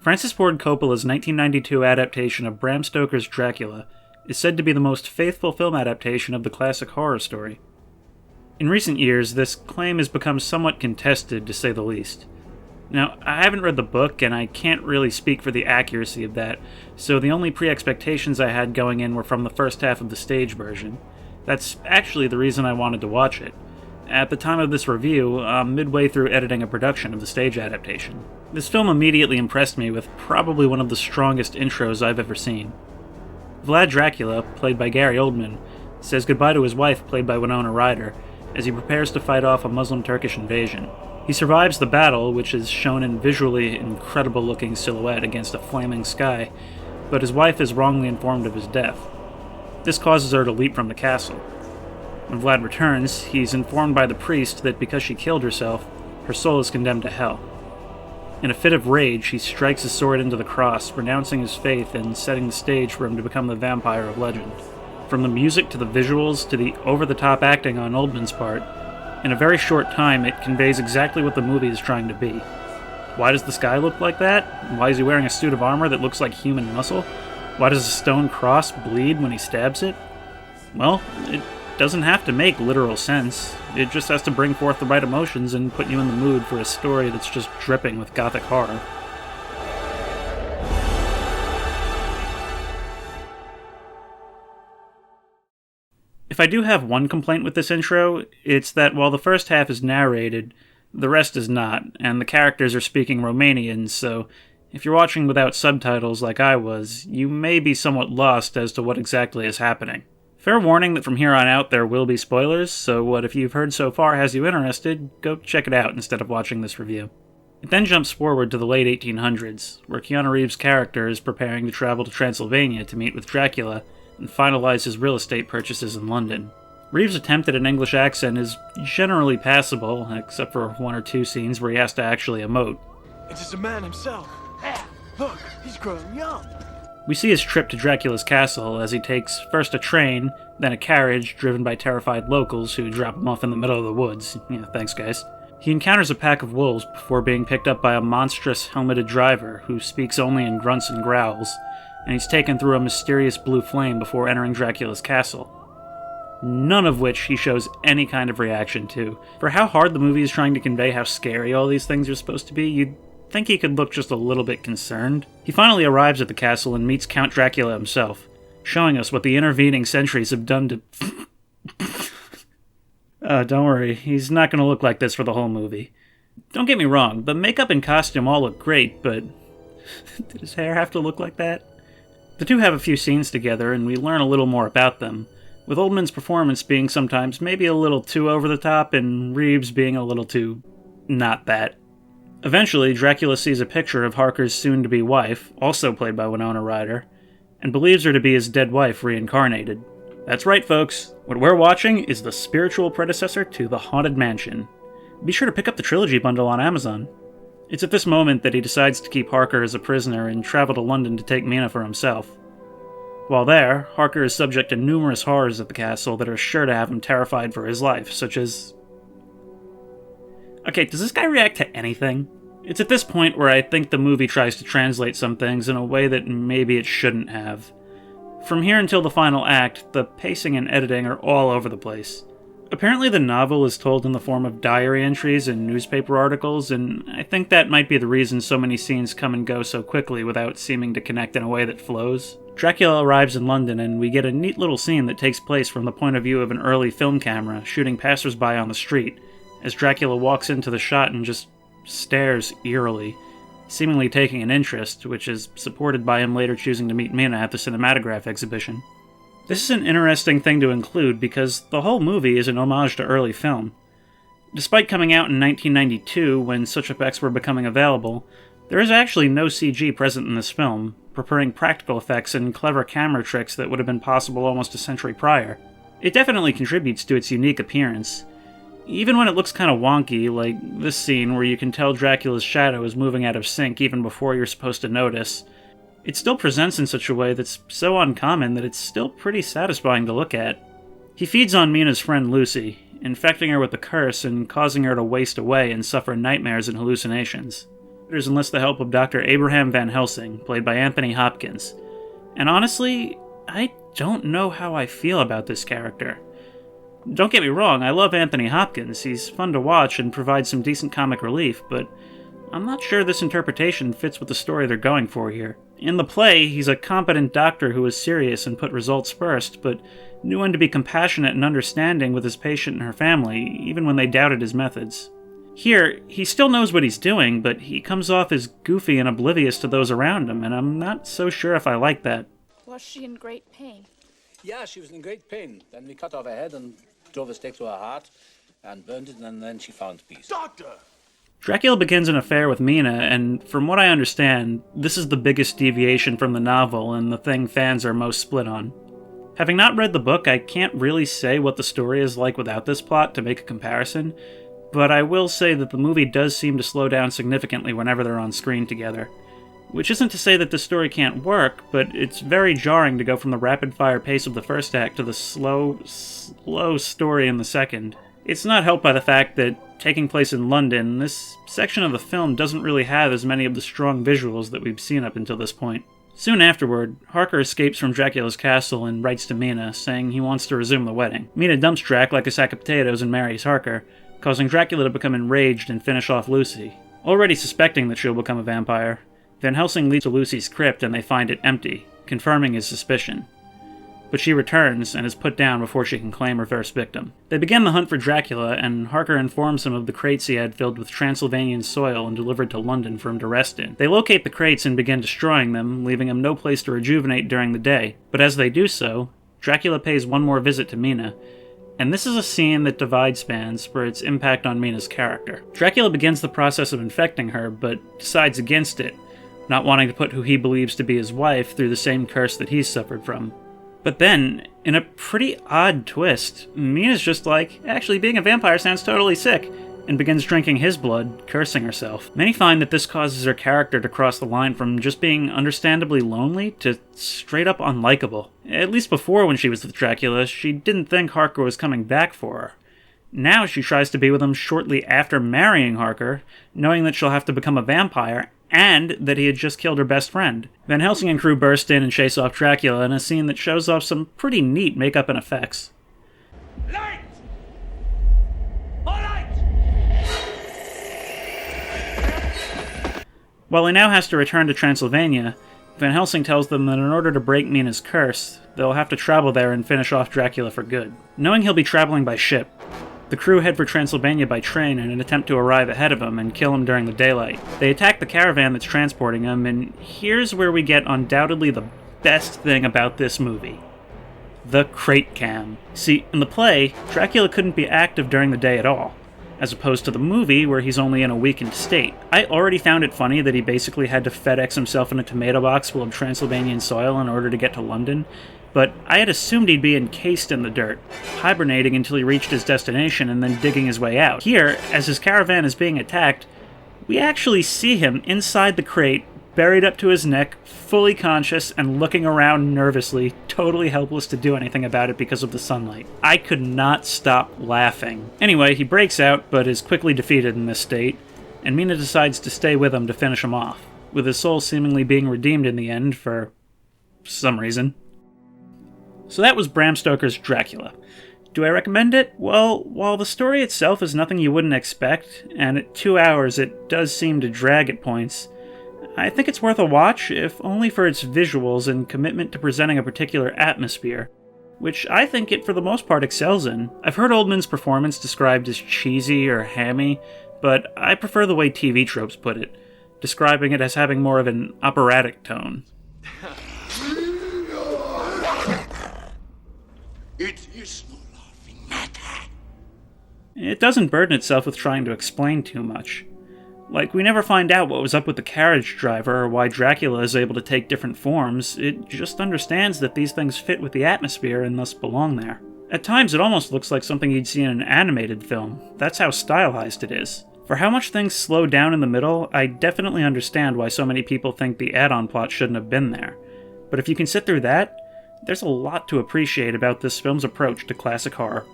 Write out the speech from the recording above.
Francis Ford Coppola's 1992 adaptation of Bram Stoker's Dracula is said to be the most faithful film adaptation of the classic horror story. In recent years, this claim has become somewhat contested, to say the least. Now, I haven't read the book, and I can't really speak for the accuracy of that, so the only pre-expectations I had going in were from the first half of the stage version. That's actually the reason I wanted to watch it. At the time of this review, I'm midway through editing a production of the stage adaptation. This film immediately impressed me with probably one of the strongest intros I've ever seen. Vlad Dracula, played by Gary Oldman, says goodbye to his wife, played by Winona Ryder, as he prepares to fight off a Muslim-Turkish invasion. He survives the battle, which is shown in visually incredible-looking silhouette against a flaming sky, but his wife is wrongly informed of his death. This causes her to leap from the castle. When Vlad returns, he's informed by the priest that because she killed herself, her soul is condemned to hell. In a fit of rage, he strikes his sword into the cross, renouncing his faith and setting the stage for him to become the vampire of legend. From the music to the visuals to the over-the-top acting on Oldman's part, in a very short time it conveys exactly what the movie is trying to be. Why does the sky look like that? Why is he wearing a suit of armor that looks like human muscle? Why does a stone cross bleed when he stabs it? Well, it doesn't have to make literal sense. It just has to bring forth the right emotions and put you in the mood for a story that's just dripping with gothic horror. If I do have one complaint with this intro, it's that while the first half is narrated, the rest is not, and the characters are speaking Romanian, so if you're watching without subtitles like I was, you may be somewhat lost as to what exactly is happening. Fair warning that from here on out there will be spoilers, so what if you've heard so far has you interested, go check it out instead of watching this review. It then jumps forward to the late 1800s, where Keanu Reeves' character is preparing to travel to Transylvania to meet with Dracula and finalize his real estate purchases in London. Reeves' attempt at an English accent is generally passable, except for one or two scenes where he has to actually emote. It is a man himself. Look, he's growing young. We see his trip to Dracula's castle as he takes first a train, then a carriage driven by terrified locals who drop him off in the middle of the woods. Yeah, thanks guys. He encounters a pack of wolves before being picked up by a monstrous helmeted driver who speaks only in grunts and growls, and he's taken through a mysterious blue flame before entering Dracula's castle. None of which he shows any kind of reaction to. For how hard the movie is trying to convey how scary all these things are supposed to be, you'd think he could look just a little bit concerned. He finally arrives at the castle and meets Count Dracula himself, showing us what the intervening centuries have done to... don't worry, he's not going to look like this for the whole movie. Don't get me wrong, the makeup and costume all look great, but did his hair have to look like that? The two have a few scenes together, and we learn a little more about them, with Oldman's performance being sometimes maybe a little too over the top, and Reeves being a little too not that. Eventually, Dracula sees a picture of Harker's soon-to-be wife, also played by Winona Ryder, and believes her to be his dead wife reincarnated. That's right, folks. What we're watching is the spiritual predecessor to The Haunted Mansion. Be sure to pick up the trilogy bundle on Amazon. It's at this moment that he decides to keep Harker as a prisoner and travel to London to take Mina for himself. While there, Harker is subject to numerous horrors at the castle that are sure to have him terrified for his life, such as... Okay, does this guy react to anything? It's at this point where I think the movie tries to translate some things in a way that maybe it shouldn't have. From here until the final act, the pacing and editing are all over the place. Apparently the novel is told in the form of diary entries and newspaper articles, and I think that might be the reason so many scenes come and go so quickly without seeming to connect in a way that flows. Dracula arrives in London, and we get a neat little scene that takes place from the point of view of an early film camera shooting passersby on the street, as Dracula walks into the shot and just stares eerily, seemingly taking an interest, which is supported by him later choosing to meet Mina at the cinematograph exhibition. This is an interesting thing to include because the whole movie is an homage to early film. Despite coming out in 1992 when such effects were becoming available, there is actually no CG present in this film, preferring practical effects and clever camera tricks that would have been possible almost a century prior. It definitely contributes to its unique appearance. Even when it looks kind of wonky, like this scene where you can tell Dracula's shadow is moving out of sync even before you're supposed to notice, it still presents in such a way that's so uncommon that it's still pretty satisfying to look at. He feeds on Mina's friend Lucy, infecting her with the curse and causing her to waste away and suffer nightmares and hallucinations. enlist the help of Dr. Abraham Van Helsing, played by Anthony Hopkins. And honestly, I don't know how I feel about this character. Don't get me wrong, I love Anthony Hopkins, he's fun to watch and provides some decent comic relief, but I'm not sure this interpretation fits with the story they're going for here. In the play, he's a competent doctor who was serious and put results first, but knew when to be compassionate and understanding with his patient and her family, even when they doubted his methods. Here, he still knows what he's doing, but he comes off as goofy and oblivious to those around him, and I'm not so sure if I like that. Was she in great pain? Yeah, she was in great pain. Then we cut off her head and drove a stake to her heart and burned it, and then she found peace. Doctor! Dracula begins an affair with Mina, and from what I understand, this is the biggest deviation from the novel and the thing fans are most split on. Having not read the book, I can't really say what the story is like without this plot to make a comparison, but I will say that the movie does seem to slow down significantly whenever they're on screen together. Which isn't to say that the story can't work, but it's very jarring to go from the rapid-fire pace of the first act to the slow story in the second. It's not helped by the fact that, taking place in London, this section of the film doesn't really have as many of the strong visuals that we've seen up until this point. Soon afterward, Harker escapes from Dracula's castle and writes to Mina, saying he wants to resume the wedding. Mina dumps Drac like a sack of potatoes and marries Harker, causing Dracula to become enraged and finish off Lucy. Already suspecting that she'll become a vampire, Van Helsing leads to Lucy's crypt and they find it empty, confirming his suspicion. But she returns and is put down before she can claim her first victim. They begin the hunt for Dracula, and Harker informs him of the crates he had filled with Transylvanian soil and delivered to London for him to rest in. They locate the crates and begin destroying them, leaving him no place to rejuvenate during the day. But as they do so, Dracula pays one more visit to Mina, and this is a scene that divides fans for its impact on Mina's character. Dracula begins the process of infecting her, but decides against it, not wanting to put who he believes to be his wife through the same curse that he's suffered from. But then, in a pretty odd twist, Mina's just like, actually being a vampire sounds totally sick, and begins drinking his blood, cursing herself. Many find that this causes her character to cross the line from just being understandably lonely to straight up unlikable. At least before, when she was with Dracula, she didn't think Harker was coming back for her. Now she tries to be with him shortly after marrying Harker, knowing that she'll have to become a vampire, and that he had just killed her best friend. Van Helsing and crew burst in and chase off Dracula in a scene that shows off some pretty neat makeup and effects. Light! All right! While he now has to return to Transylvania, Van Helsing tells them that in order to break Mina's curse, they'll have to travel there and finish off Dracula for good. Knowing he'll be traveling by ship, the crew head for Transylvania by train in an attempt to arrive ahead of him and kill him during the daylight. They attack the caravan that's transporting him, and here's where we get undoubtedly the best thing about this movie. The crate cam. See, in the play, Dracula couldn't be active during the day at all, as opposed to the movie where he's only in a weakened state. I already found it funny that he basically had to FedEx himself in a tomato box full of Transylvanian soil in order to get to London, but I had assumed he'd be encased in the dirt, hibernating until he reached his destination and then digging his way out. Here, as his caravan is being attacked, we actually see him inside the crate, buried up to his neck, fully conscious and looking around nervously, totally helpless to do anything about it because of the sunlight. I could not stop laughing. Anyway, he breaks out, but is quickly defeated in this state, and Mina decides to stay with him to finish him off, with his soul seemingly being redeemed in the end for some reason. So that was Bram Stoker's Dracula. Do I recommend it? Well, while the story itself is nothing you wouldn't expect, and at 2 hours it does seem to drag at points, I think it's worth a watch, if only for its visuals and commitment to presenting a particular atmosphere, which I think it for the most part excels in. I've heard Oldman's performance described as cheesy or hammy, but I prefer the way TV tropes put it, describing it as having more of an operatic tone. It is no laughing matter. It doesn't burden itself with trying to explain too much. Like, we never find out what was up with the carriage driver or why Dracula is able to take different forms. It just understands that these things fit with the atmosphere and thus belong there. At times, it almost looks like something you'd see in an animated film. That's how stylized it is. For how much things slow down in the middle, I definitely understand why so many people think the add-on plot shouldn't have been there. But if you can sit through that, there's a lot to appreciate about this film's approach to classic horror.